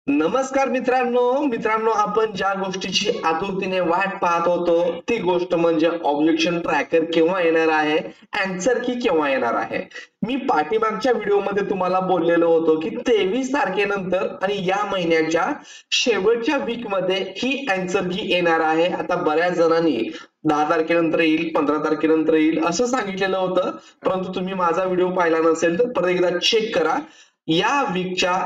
नमस्कार मित्रांनो आपण ज्या गोष्टीची आतुरतेने वाट पाहत होतो ती गोष्ट म्हणजे ऑब्जेक्शन ट्रॅकर केव्हा येणार आहे, आन्सर की केव्हा येणार आहे. मी पाठीमागच्या व्हिडिओमध्ये तुम्हाला बोललेलो होतो की 23 तारखेनंतर आणि या महिन्याच्या शेवटच्या वीक मध्ये ही आन्सर की येणार आहे. आता बऱ्याच जणांनी 10 तारखेनंतर येईल, 15 तारखेनंतर येईल असं सांगितलेलं होतं, परंतु तुम्ही माझा व्हिडिओ पाहिला नसेल तर परत एकदा चेक करा. या वीकच्या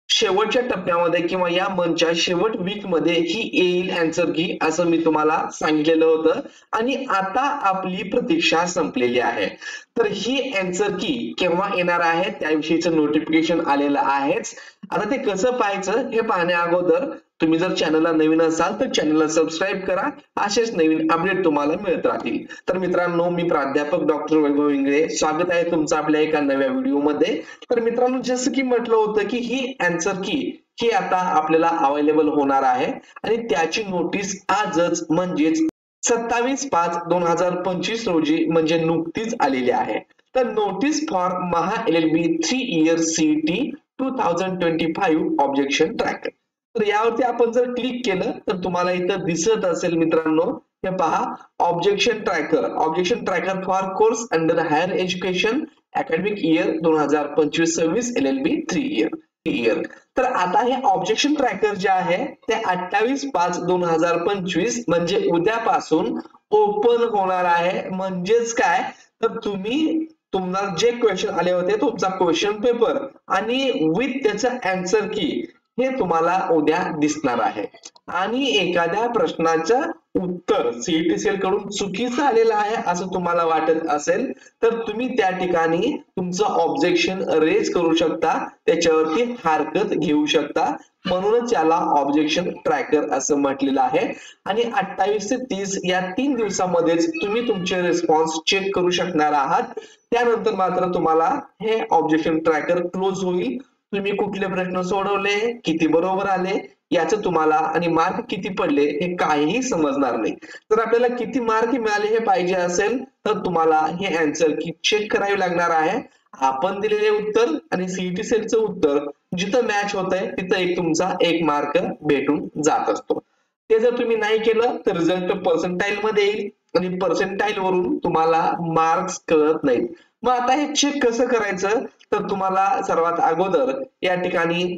शेवटच्या टप्प्यामध्ये किंवा या मंथच्या शेवट वीक मध्ये ही येईल आन्सर की असं मी तुम्हाला सांगितलेलं होतं आणि आता आपली प्रतीक्षा संपलेली आहे. तर ही आन्सर की केव्हा येणार आहे त्याविषयीचं नोटिफिकेशन आलेलं आहेच. आता ते कसं पाहायचं हे पाहण्या अगोदर तुम्ही जर चॅनलला नवीन असाल तर चॅनलला सबस्क्राईब करा, असेच नवीन अपडेट तुम्हाला मिळत राहतील. तर मित्रांनो, मी प्राध्यापक डॉक्टर वैभव इंगळे, स्वागत आहे तुमचं आपल्या एका नव्या व्हिडिओमध्ये. तर मित्रांनो, जसं की म्हटलं होतं की ही आन्सर की ही आता आपल्याला अवेलेबल होणार आहे आणि त्याची नोटीस आजच म्हणजेच 27/5/2025 रोजी म्हणजे नुकतीच आलेली आहे. तर notice for Maha LLB 3 year CET 2025 objection tracker. तर यावरती आपण जर क्लिक केलं तर तुम्हाला इथं दिसत असेल मित्रांनो, हे पहा, objection tracker for course under higher education academic year 2025-26 LLB 3 year. तर आता हे ऑब्जेक्शन ट्रॅकर जे आहे ते 28/5/2025 म्हणजे उद्यापासून ओपन होणार आहे. म्हणजेच काय, तर तुम्हाला जे क्वेश्चन आले होते तुमचा क्वेश्चन पेपर आणि विथ त्याचं आन्सर की हे तुम्हाला उद्या दिसणार आहे. आणि एखाद्या प्रश्नाचं उत्तर सीईटी सेल कडून चुकीचं आलेलं आहे असं तुम्हाला वाटत असेल तर तुम्ही त्या ठिकाणी तुमचं ऑब्जेक्शन रेज करू शकता, त्याच्यावरती हरकत घेऊ शकता. म्हणूनच याला ऑब्जेक्शन ट्रॅकर असं म्हटलेलं आहे. आणि 28 ते 30 या 3 दिवसामध्येच तुम्ही तुमचे रिस्पॉन्स चेक करू शकणार आहात. त्यानंतर मात्र तुम्हाला हे ऑब्जेक्शन ट्रॅकर क्लोज होईल. तुम्ही कुठले प्रश्न सोडवले, किती बरोबर आले याचं तुम्हाला आणि मार्क किती पडले हे काहीही समजणार नाही. जर आपल्याला किती मार्क मिळाले हे पाहिजे असेल तर तुम्हाला हे आन्सर की चेक करावी लागणार आहे. आपण दिलेले उत्तर आणि सीईटी सेलचं उत्तर जिथं मॅच होतंय तिथं एक तुमचा 1 मार्क भेटून जात असतो. ते जर तुम्ही नाही केलं तर रिझल्ट पर्सेंटाईल मध्ये येईल आणि पर्सेंटाईल वरून तुम्हाला मार्क्स कळत नाहीत. मग आता हे चेक कसं करायचं, तर तुम्हाला सर्वात अगोदर या ठिकाणी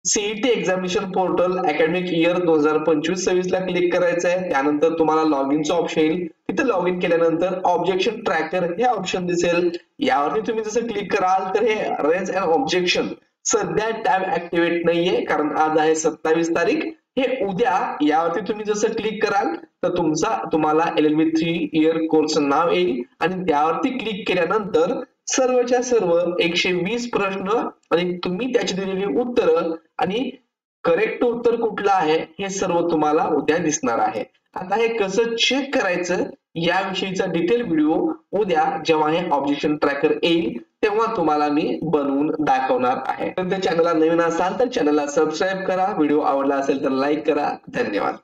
CET examination portal academic year 2025-26 ला क्लिक करायचं आहे. त्यानंतर तुम्हाला लॉग इनचं ऑप्शन येईल. तिथे लॉग इन केल्यानंतर ऑब्जेक्शन ट्रॅकर हे ऑप्शन दिसेल. यावरती तुम्ही जसं क्लिक कराल तर हे रेज अँड ऑब्जेक्शन सध्या टॅब ऍक्टिव्हेट नाहीये कारण आज आहे 27 तारीख. हे उद्या यावरती तुम्ही जसं क्लिक कराल तर तुम्हाला LLB 3 इयर कोर्सचं नाव येईल आणि त्यावरती क्लिक केल्यानंतर सर्वच्या सर्व 120 प्रश्न आणि तुम्ही त्याची दिलेली उत्तरं आणि करेक्ट उत्तर कुठलं आहे हे सर्व तुम्हाला उद्या दिसणार आहे. आता हे कसं चेक करायचं याविषयीचा डिटेल व्हिडिओ उद्या जेव्हा हे ऑब्जेक्शन ट्रॅकर येईल तेव्हा तुम्हाला मी बनवून दाखवणार आहे. तर त्या चॅनलला नवीन असाल तर चॅनलला सबस्क्राईब करा, व्हिडिओ आवडला असेल तर लाईक करा. धन्यवाद.